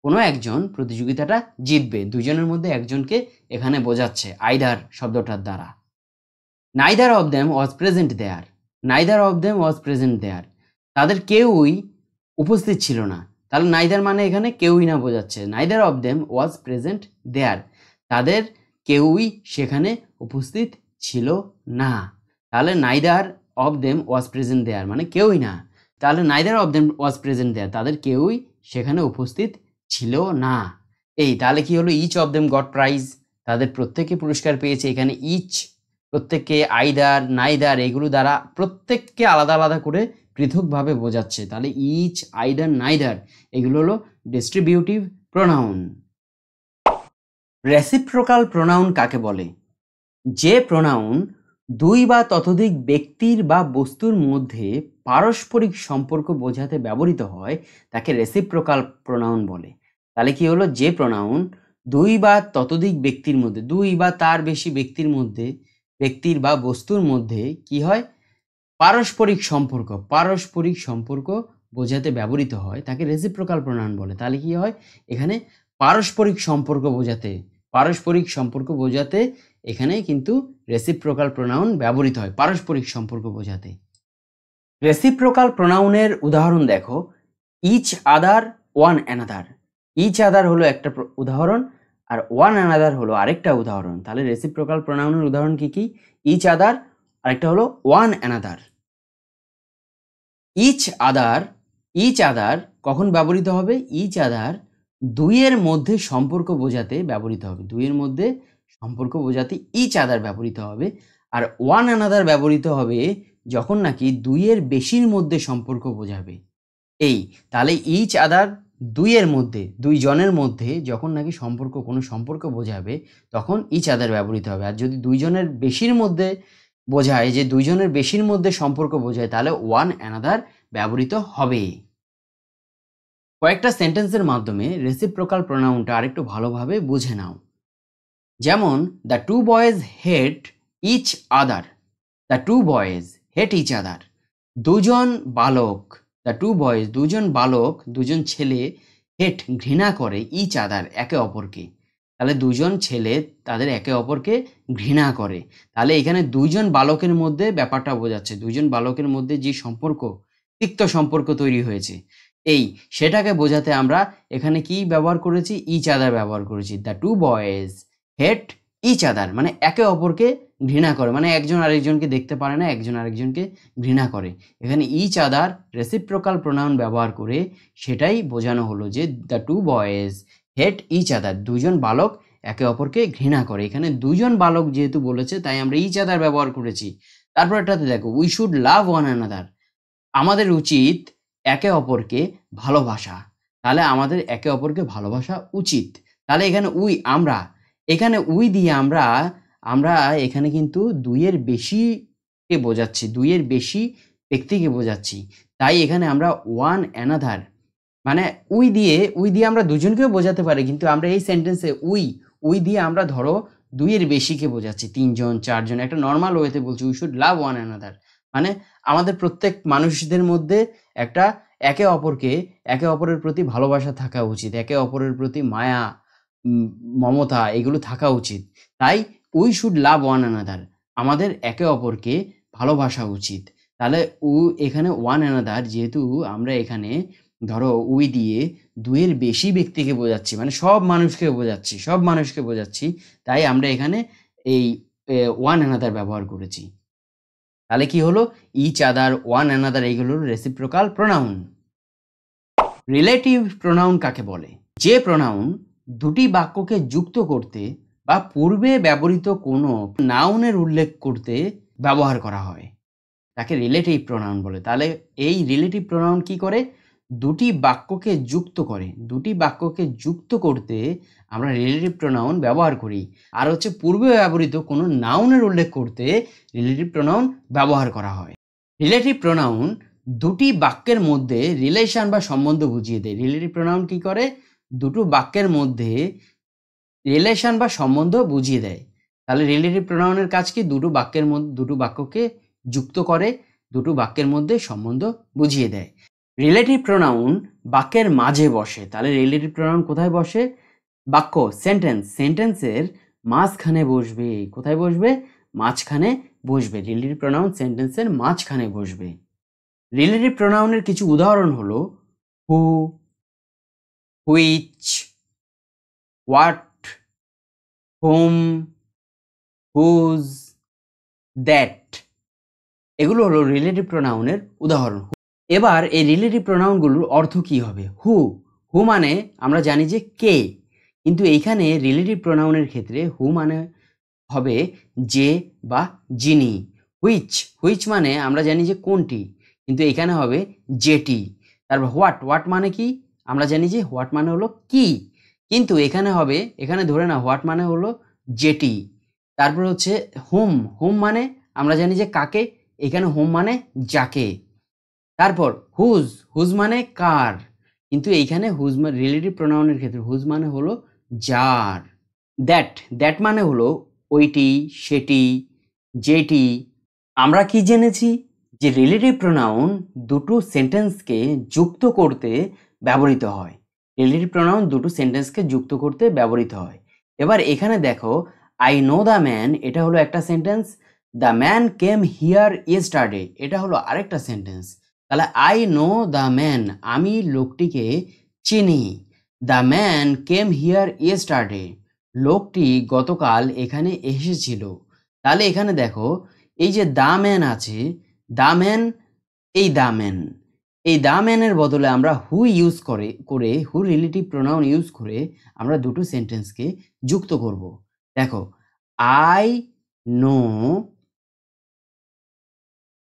কোনো একজন প্রতিযোগিতাটা জিতবে, দুইজনের মধ্যে একজনকে এখানে বোঝাচ্ছে আইদার শব্দটার দ্বারা। Neither of them was present there, neither of them was present there, তাদের কেউই উপস্থিত ছিল না। তাহলে নাইদার মানে এখানে কেউই না বোঝাচ্ছে, neither of them was present there, তাদের কেউই সেখানে উপস্থিত ছিল না। তাহলে neither of them was present there মানে কেউই না। তাহলে neither of them was present there, তাদের কেউই সেখানে উপস্থিত ছিল না। এই তাহলে কি হলো, each of them got prize, তাদের প্রত্যেকে পুরস্কার পেয়েছে। এখানে ইচ প্রত্যেককে আইদার নাইদার এগুলো দ্বারা প্রত্যেককে আলাদা আলাদা করে পৃথকভাবে বোঝাচ্ছে। তাহলে ইচ আইদার নাইদার এগুলো হলো ডিস্ট্রিবিউটিভ প্রোনাউন। রেসিপ্রোকাল প্রোনাউন কাকে বলে? যে প্রোনাউন দুই বা ততোধিক ব্যক্তির বা বস্তুর মধ্যে পারস্পরিক সম্পর্ক বোঝাতে ব্যবহৃত হয় তাকে রেসিপ্রোকাল প্রোনাউন বলে। তাহলে কি হলো, যে প্রোনাউন দুই বা ততোধিক ব্যক্তির মধ্যে, দুই বা তার বেশি ব্যক্তির মধ্যে, ব্যক্তির বা বস্তুর মধ্যে কি হয়, পারস্পরিক সম্পর্ক, পারস্পরিক সম্পর্ক বোঝাতে ব্যবহৃত হয় তাকে রেসিপ্রোকাল প্রোনাউন বলে। তাহলে কি হয়, এখানে পারস্পরিক সম্পর্ক বোঝাতে, পারস্পরিক সম্পর্ক বোঝাতে এখানে কিন্তু রেসিপ্রোকাল প্রোনাউন ব্যবহৃত হয়, পারস্পরিক সম্পর্ক বোঝাতে। রেসিপ্রোকাল প্রোনাউনের উদাহরণ দেখো, each other, one another. Each other হলো একটা উদাহরণ, আর ওয়ান অ্যানাদার হলো আরেকটা উদাহরণ। তাহলে রেসিপ্রোকাল প্রোনাউনের উদাহরণ কি কি? ইচ আদার, আরেকটা হলো one another. Each other, each other কখন ব্যবহৃত হবে? ইচ আদার দুইয়ের মধ্যে সম্পর্ক বোঝাতে ব্যবহৃত হবে, দুইয়ের মধ্যে সম্পর্ক বোঝাতে ইচ আদার ব্যবহৃত হবে। আর ওয়ান অ্যানাদার ব্যবহৃত হবে যখন নাকি দুইয়ের বেশির মধ্যে সম্পর্ক বোঝাবে। এই তাহলে ইচ আদার দুইয়ের মধ্যে, দুইজনের মধ্যে যখন নাকি সম্পর্ক, কোনো সম্পর্ক বোঝাবে তখন ইচ আদার ব্যবহৃত হবে। আর যদি দুইজনের বেশির মধ্যে বোঝায়, যে দুইজনের বেশির মধ্যে সম্পর্ক বোঝায়, তাহলে ওয়ান অ্যানাদার ব্যবহৃত হবে। কয়েকটা সেন্টেন্সের মাধ্যমে রেসিপ্রোকাল প্রোনাউনটা আরেকটু ভালোভাবে বুঝে নাও। যেমন the two boys hate each other, the two boys hate each other, দুজন বালক, দ্য টু বয়েজ দুজন বালক, দুজন ছেলে, হেট ঘৃণা করে, ইচ আদার একে অপরকে। তাহলে দুজন ছেলে তাদের একে অপরকে ঘৃণা করে। তাহলে এখানে দুইজন বালকের মধ্যে ব্যাপারটা বোঝাচ্ছে, দুইজন বালকের মধ্যে যে সম্পর্ক, তিক্ত সম্পর্ক তৈরি হয়েছে, এই সেটাকে বোঝাতে আমরা এখানে কি ব্যবহার করেছি? ইচ আদার ব্যবহার করেছি। The two boys hate each other মানে একে অপরকে ঘৃণা করে, মানে একজন আরেকজনকে দেখতে পারে না, একজন আরেকজনকে ঘৃণা করে। এখানে ইচ আদার রেসিপ্রোকাল প্রোনাউন ব্যবহার করে সেটাই বোঝানো হলো যে the two boys hate each other, দুজন বালক একে অপরকে ঘৃণা করে। এখানে দুজন বালক যেহেতু বলেছে তাই আমরা ইচ আদার ব্যবহার করেছি। তারপর এটাতে দেখো, we should love one another, আমাদের উচিত একে অপরকে ভালোবাসা। তাহলে আমাদের একে অপরকে ভালোবাসা উচিত। তাহলে এখানে উই, আমরা, এখানে উই দিয়ে আমরা আমরা এখানে কিন্তু দুইয়ের বেশিকে বোঝাচ্ছি, দুইয়ের বেশি ব্যক্তিকে বোঝাচ্ছি। তাই এখানে আমরা ওয়ান অ্যানাদার মানে উই দিয়ে আমরা দুজনকেও বোঝাতে পারি, কিন্তু আমরা এই সেন্টেন্সে উই দিয়ে আমরা ধরো দুইয়ের বেশিকে বোঝাচ্ছি, তিনজন চারজন, একটা নর্মাল ওয়েতে বলছি we should love one another. মানে আমাদের প্রত্যেক মানুষদের মধ্যে একটা একে অপরের প্রতি ভালোবাসা থাকা উচিত, একে অপরের প্রতি মায়া, মমতা এগুলো থাকা উচিত। তাই we should love one another, আমাদের একে অপরকে ভালোবাসা উচিত। তাহলে এখানে ওয়ান অ্যানাদার, যেহেতু আমরা এখানে ধরো উই দিয়ে দুইয়ের বেশি ব্যক্তিকে বোঝাচ্ছি, মানে সব মানুষকে বোঝাচ্ছি, তাই আমরা এখানে এই ওয়ান অ্যানাদার ব্যবহার করেছি। তাহলে কি হলো, ইচ আদার, ওয়ান অ্যানাদার এইগুলো রেসিপ্রোকাল প্রোনাউন। রিলেটিভ প্রোনাউন কাকে বলে? যে প্রোনাউন দুটি বাক্যকে যুক্ত করতে বা পূর্বে ব্যবহৃত কোনো নাউনের উল্লেখ করতে ব্যবহার করা হয়। তাকে রিলেটিভ প্রোনাউন বলে। তাহলে এই রিলেটিভ প্রোনাউন কি করে? দুটি বাক্যকে যুক্ত করে। দুটি বাক্যকে যুক্ত করতে আমরা রিলেটিভ প্রোনাউন ব্যবহার করি। আর হচ্ছে পূর্বে ব্যবহৃত কোনো নাউনের উল্লেখ করতে রিলেটিভ প্রোনাউন ব্যবহার করা হয়। রিলেটিভ প্রোনাউন দুটি বাক্যের মধ্যে রিলেশন বা সম্বন্ধ বুঝিয়ে দেয়। রিলেটিভ প্রোনাউন কি করে? দুটো বাক্যের মধ্যে রিলেশন বা সম্বন্ধ বুঝিয়ে দেয়। তাহলে রিলেটিভ প্রোনাউনের কাজ কি? দুটো বাক্যকে যুক্ত করে, দুটো বাক্যের মধ্যে সম্বন্ধ বুঝিয়ে দেয়। রিলেটিভ প্রোনাউন বাক্যের মাঝে বসে। তাহলে রিলেটিভ প্রোনাউন কোথায় বসে? বাক্য, সেন্টেন্সের মাঝখানে বসবে। কোথায় বসবে? মাঝখানে বসবে। রিলেটিভ প্রোনাউন সেন্টেন্সের মাঝখানে বসবে। রিলেটিভ প্রোনাউনের কিছু উদাহরণ হলো who, which, what, whom, whose, that. এগুলো হলো রিলেটিভ প্রোনাউনের উদাহরণ। এবার এই রিলেটিভ প্রোনাউনগুলোর অর্থ কি হবে? হু মানে আমরা জানি যে কে, কিন্তু এইখানে রিলেটিভ প্রোনাউনের ক্ষেত্রে হু মানে হবে যে বা যিনি। হুইচ মানে আমরা জানি যে কোনটি, কিন্তু এখানে হবে যেটি। তারপর হোয়াট মানে কি? আমরা জানি যে হোয়াট মানে হলো কি, কিন্তু এখানে ধরে না হোয়াট মানে হলো যেটি। তারপর হচ্ছে হোম মানে আমরা জানি যে কাকে, এখানে হোম মানে যাকে। তারপর হুজ মানে কার, কিন্তু এইখানে রিলেটিভ প্রোনাউনের ক্ষেত্রে হুজ মানে হলো যার। দ্যাট মানে হলো ওইটি, সেটি, যেটি। আমরা কি জেনেছি? যে রিলেটিভ প্রোনাউন দুটো সেন্টেন্সকে যুক্ত করতে ব্যবহৃত হয়। রিলেটিভ প্রোনাউন দুটো সেন্টেন্সকে যুক্ত করতে ব্যবহৃত হয়। এবার এখানে দেখো, আই নো দ্য ম্যান, এটা হলো একটা sentence. The man came here yesterday, এটা হলো আরেকটা সেন্টেন্স। তাহলে আই নো দ্য ম্যান, আমি লোকটিকে চিনি। The man came here yesterday, লোকটি গতকাল এখানে এসেছিল। তাহলে এখানে দেখো, এই যে দ্য ম্যান আছে, দ্য ম্যান, এই দ্য ম্যানের বদলে আমরা হু ইউজ করে হু রিলেটিভ প্রোনাউন ইউজ করে আমরা দুটো সেন্টেন্সকে যুক্ত করব। দেখো, আই নো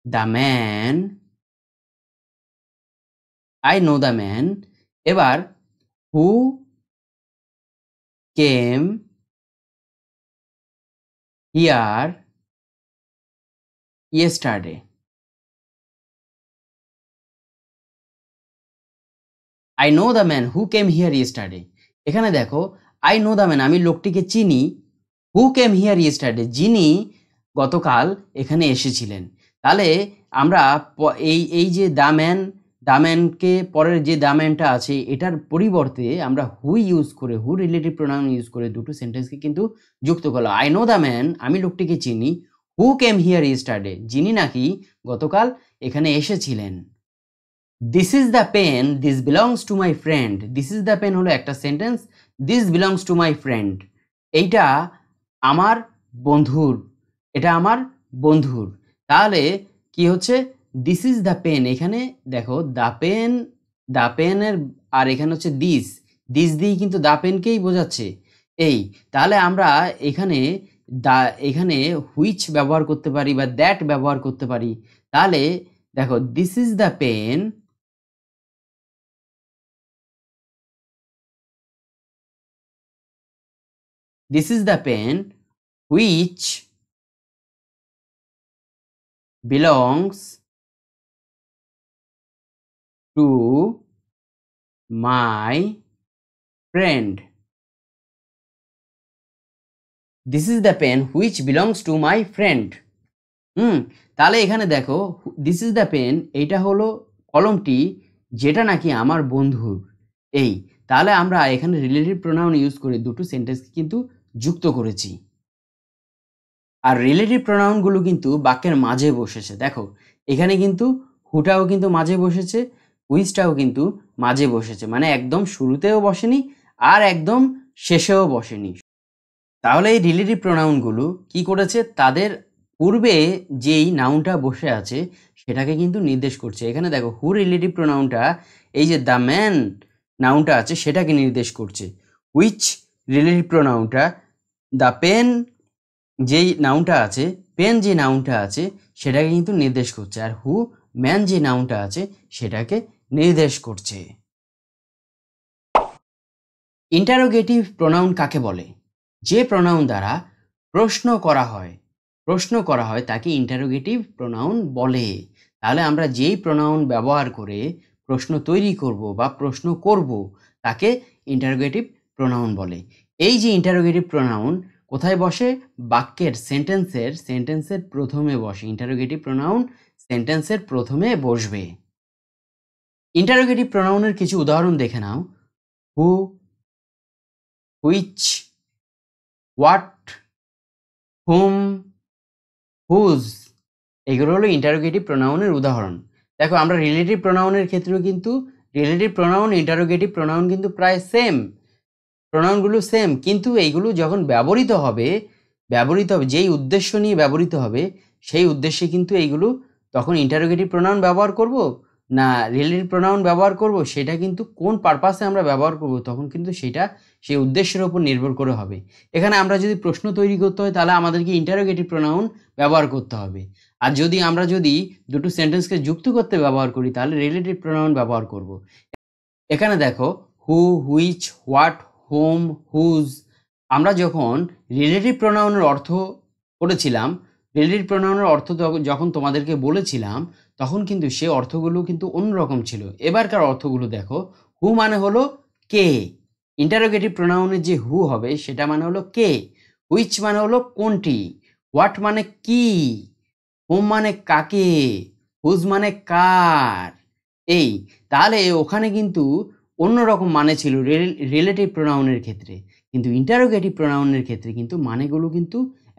দ্য ম্যান, এবার who came here yesterday. I know the man who came here yesterday. এখানে দেখো, আই নো দ্য ম্যান, আমি লোকটিকে চিনি। হু কেম হিয়ার ইয়েস্টারডে, যিনি গতকাল এখানে এসেছিলেন। তাহলে আমরা এই যে দ্য ম্যানকে পরের যে দ্য ম্যানটা আছে এটার পরিবর্তে আমরা হু রিলেটিভ প্রোনাউন ইউজ করে দুটো সেন্টেন্সকে কিন্তু যুক্ত করলাম। আই নো দ্য ম্যান, আমি লোকটিকে চিনি। হু কেম হিয়ার ইয়েস্টারডে, যিনি নাকি গতকাল এখানে এসেছিলেন। This is the pen, this belongs to my friend. This is the pen হলো একটা sentence. This belongs to my friend, এইটা আমার বন্ধুর, এটা আমার বন্ধুর। তাহলে কি হচ্ছে? দিস ইজ দ্য পেন, এখানে দেখো দ্য পেনের, আর এখানে হচ্ছে দিস দিয়ে কিন্তু দ্য পেনকেই বোঝাচ্ছে। এই, তাহলে আমরা এখানে হুইচ ব্যবহার করতে পারি বা দ্যাট ব্যবহার করতে পারি। তাহলে দেখো, this is the pen, this is the pen which belongs to my friend. This is the pen which belongs to my friend. তাহলে এখানে দেখো, দিস ইজ দ্য পেন, এইটা হলো কলমটি যেটা নাকি আমার বন্ধুর। এই, তাহলে আমরা এখানে রিলেটিভ প্রোনাউন ইউজ করে দুটো সেন্টেন্সকে কিন্তু যুক্ত করেছি। আর রিলেটিভ প্রোনাউনগুলো কিন্তু বাক্যের মাঝে বসেছে। দেখো, এখানে কিন্তু হুটাও কিন্তু মাঝে বসেছে, হুইচটাও কিন্তু মাঝে বসেছে, মানে একদম শুরুতেও বসেনি আর একদম শেষেও বসেনি। তাহলে এই রিলেটিভ প্রোনাউনগুলো কি করেছে? তাদের পূর্বে যেই নাউনটা বসে আছে সেটাকে কিন্তু নির্দেশ করছে। এখানে দেখো, হু রিলেটিভ প্রোনাউনটা এই যে দ্য ম্যান নাউনটা আছে সেটাকে নির্দেশ করছে। হুইচ রিলেটিভ প্রোনাউনটা দ্য পেন যেই নাউনটা আছে, পেন যে নাউনটা আছে সেটাকে কিন্তু নির্দেশ করছে, আর হু ম্যান যে নাউনটা আছে সেটাকে নির্দেশ করছে। ইন্টারোগেটিভ প্রোনাউন কাকে বলে? যে প্রোনাউন দ্বারা প্রশ্ন করা হয় তাকে ইন্টারোগেটিভ প্রোনাউন বলে। তাহলে আমরা যেই প্রোনাউন ব্যবহার করে প্রশ্ন তৈরি করব বা প্রশ্ন করব তাকে ইন্টারোগেটিভ প্রোনাউন বলে। এই যে ইন্টারোগেটিভ প্রোনাউন কোথায় বসে? বাক্যের সেন্টেন্সের প্রথমে বসে। ইন্টারোগেটিভ প্রোনাউন সেন্টেন্সের প্রথমে বসবে। ইন্টারোগেটিভ প্রোনাউনের কিছু উদাহরণ দেখে নাও। হু, হুইচ, হোয়াট, হুম, হুজ, এগুলো হলো ইন্টারোগেটিভ প্রোনাউনের উদাহরণ। দেখো আমরা রিলেটিভ প্রোনাউনের ক্ষেত্রেও কিন্তু রিলেটিভ প্রোনাউন ইন্টারোগেটিভ প্রোনাউন কিন্তু প্রায় সেম, প্রোনাউনগুলো সেম, কিন্তু এইগুলো যখন ব্যবহৃত হবে যেই উদ্দেশ্য নিয়ে ব্যবহৃত হবে সেই উদ্দেশ্যে কিন্তু এইগুলো তখন ইন্টারোগেটিভ প্রোনাউন ব্যবহার করব না রিলেটিভ প্রোনাউন ব্যবহার করব, সেটা কিন্তু কোন পারপাসে আমরা ব্যবহার করব তখন কিন্তু সেটা সেই উদ্দেশ্যের উপর নির্ভর করে হবে। এখানে আমরা যদি প্রশ্ন তৈরি করতে হয় তাহলে আমাদেরকে ইন্টারোগেটিভ প্রোনাউন ব্যবহার করতে হবে, আর আমরা যদি দুটো সেন্টেন্সকে যুক্ত করতে ব্যবহার করি তাহলে রিলেটিভ প্রোনাউন ব্যবহার করব। এখানে দেখো হু, হুইচ, হোয়াট, হোম, হুজ, আমরা যখন রিলেটিভ প্রোনাউনের অর্থ পড়েছিলাম, রিলেটিভ প্রোনাউনের অর্থ যখন তোমাদেরকে বলেছিলাম তখন কিন্তু সে অর্থগুলো কিন্তু অন্যরকম ছিল। এবারকার অর্থগুলো দেখো। হু মানে হলো কে, ইন্টারোগেটিভ প্রোনাউনের যে হু হবে সেটা মানে হলো কে। হুইচ মানে হলো কোনটি, হোয়াট মানে কি, হোম মানে কাকে, হুজ মানে কার। এই তাহলে ওখানে কিন্তু অন্যরকম মানে ছিল রিলেটিভ প্রোনাউনের ক্ষেত্রে, কিন্তু ইন্টারোগেটিভ প্রোনাউনের ক্ষেত্রে কিন্তু মানেগুলো কিন্তু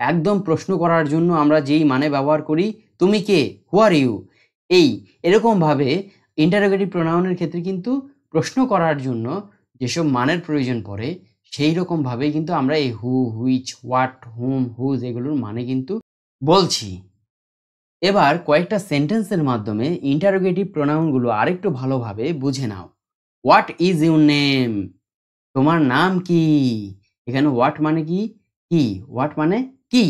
একদম প্রশ্ন করার জন্য আমরা যেই মানে ব্যবহার করি, তুমি কে, হু আর ইউ, এরকমভাবে ইন্টারোগেটিভ প্রোনাউনের ক্ষেত্রে কিন্তু প্রশ্ন করার জন্য যেসব মানের প্রয়োজন পড়ে সেই রকমভাবেই কিন্তু আমরা এই হু, হুইচ, হোয়াট, হোম, হুজ এগুলোর মানে কিন্তু বলছি। এবার কয়েকটা সেন্টেন্সের মাধ্যমে ইন্টারোগেটিভ প্রোনাউনগুলো আরেকটু ভালোভাবে বুঝে নাও। What is your name? তোমার নাম কি? এখানে হোয়াট মানে কি? কি, হোয়াট মানে কি।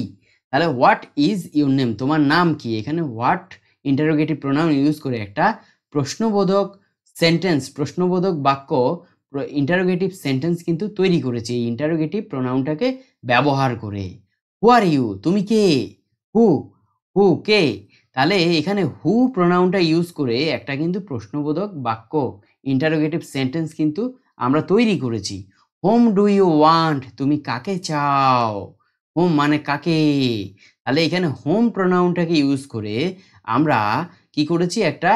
তাহলে হোয়াট ইজ ইউর নেম, তোমার নাম কি? এখানে হোয়াট ইন্টারোগেটিভ প্রোনাউন ইউজ করে একটা প্রশ্নবোধক প্রশ্নবোধক বাক্য, ইন্টারোগেটিভ সেন্টেন্স কিন্তু তৈরি করেছে এই ইন্টারোগেটিভ প্রোনাউনটাকে ব্যবহার করে। হু আর ইউ, তুমি কে? হু, কে। তাহলে এখানে হু প্রোনাউনটা ইউজ করে একটা কিন্তু প্রশ্নবোধক বাক্য, ইন্টারোগেটিভ সেন্টেন্স কিন্তু আমরা তৈরি করেছি। হোম ডু ইউ ওয়ান্ট, তুমি কাকে চাও? হোম মানে কাকে। তাহলে এখানে হোম প্রোনাউনটাকে ইউজ করে আমরা কি করেছি, একটা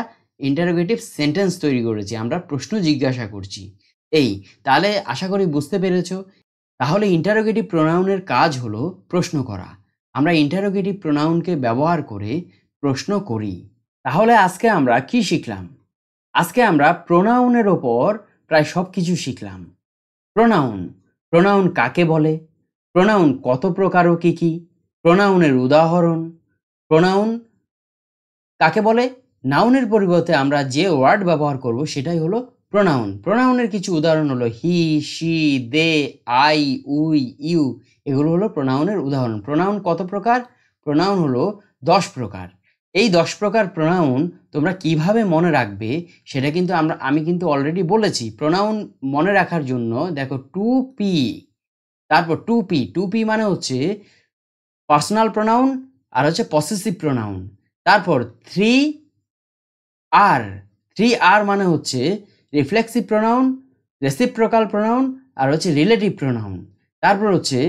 ইন্টারোগেটিভ সেন্টেন্স তৈরি করেছি, আমরা প্রশ্ন জিজ্ঞাসা করছি। তাহলে আশা করি বুঝতে পেরেছো। তাহলে ইন্টারোগেটিভ প্রোনাউনের কাজ হলো প্রশ্ন করা। আমরা ইন্টারোগেটিভ প্রোনাউনকে ব্যবহার করে প্রশ্ন করি। তাহলে আজকে আমরা কি শিখলাম? আজকে আমরা প্রোনাউনের ওপর প্রায় সব কিছু শিখলাম। প্রোনাউন কাকে বলে, প্রোনাউন কত প্রকার ও কি কি, প্রোনাউনের উদাহরণ, প্রোনাউন কাকে বলে, নাউনের পরিবর্তে আমরা যে ওয়ার্ড ব্যবহার করব সেটাই হলো প্রোনাউন। প্রোনাউনের কিছু উদাহরণ হলো he, she, they, I, we, you, এগুলো হলো প্রোনাউনের উদাহরণ। প্রোনাউন কত প্রকার? প্রোনাউন হলো 10 প্রকার। এই 10 প্রকার প্রোনাউন তোমরা কিভাবে মনে রাখবে সেটা কিন্তু আমি কিন্তু অলরেডি বলেছি। প্রোনাউন মনে রাখার জন্য দেখো 2P, তারপর 2P মানে হচ্ছে পার্সোনাল প্রোনাউন আর হচ্ছে পসেসিভ প্রোনাউন। তারপর 3R মানে হচ্ছে রিফ্লেক্সিভ প্রোনাউন, রেসিপ্রোকাল প্রোনাউন আর হচ্ছে রিলেটিভ প্রোনাউন। তারপর হচ্ছে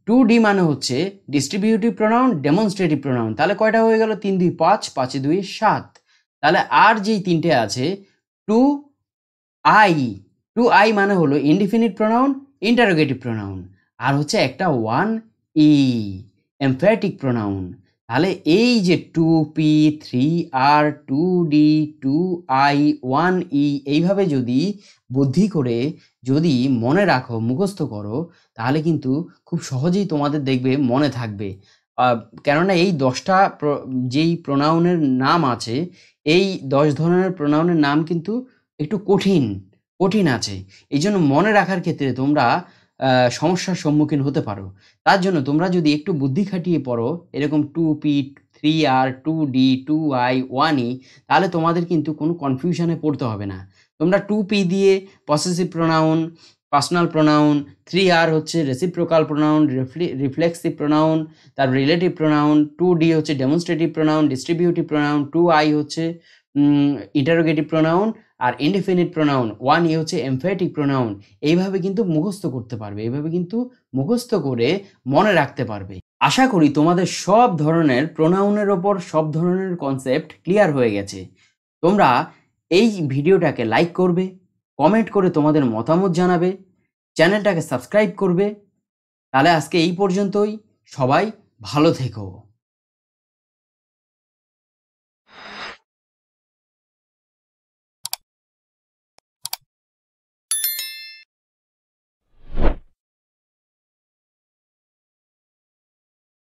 2D মানে হচ্ছে ডিস্ট্রিবিউটিভ প্রোনাউন, ডেমনস্ট্রেটিভ প্রোনাউন। তাহলে কয়টা হয়ে গেল? 3 2 5, 5 2 7। তাহলে আর যেই তিনটে আছে 2I মানে হলো ইনডিফিনিট প্রোনাউন, ইন্টারোগেটিভ প্রোনাউন, আর হচ্ছে একটা 1E এমফ্যাটিক প্রোনাউন। তাহলে এই যে 2P, 3R, 2D, 2I, 1E এইভাবে যদি বুদ্ধি করে যদি মনে রাখো, মুখস্থ করো, তাহলে কিন্তু খুব সহজেই তোমাদের দেখবে মনে থাকবে। কেননা এই 10টা যেই প্রোনাউনের নাম আছে, এই 10 ধরনের প্রোনাউনের নাম কিন্তু একটু কঠিন আছে। এই জন্য মনে রাখার ক্ষেত্রে তোমরা সমস্যার সম্মুখীন হতে পারো। তার জন্য তোমরা যদি একটু বুদ্ধি খাটিয়ে পড়ো এরকম 2P, 3R, 2D, 2I, 1E, তাহলে তোমাদের কিন্তু কোনো কনফিউশনে পড়তে হবে না। তোমরা 2P দিয়ে possessive pronoun, personal pronoun, 3R হচ্ছে রেসিপ্রোকাল প্রোনাউন, রিফ্লেক্সিভ প্রোনাউন, তার রিলেটিভ প্রোনাউন, 2D হচ্ছে demonstrative pronoun, distributive pronoun, 2I হচ্ছে ইন্টারোগেটিভ প্রোনাউন, আর ইনডিফিনিট প্রোনাউন, 1E হচ্ছে এমফ্যাটিক প্রোনাউন। এইভাবে কিন্তু মুখস্থ করতে পারবে, এইভাবে কিন্তু মুখস্থ করে মনে রাখতে পারবে। আশা করি তোমাদের সব ধরনের প্রোনাউনের ওপর সব ধরনের কনসেপ্ট ক্লিয়ার হয়ে গেছে। তোমরা এই ভিডিওটাকে লাইক করবে, কমেন্ট করে তোমাদের মতামত জানাবে, চ্যানেলটাকে সাবস্ক্রাইব করবে। তাহলে আজকে এই পর্যন্তই। সবাই ভালো থেকো।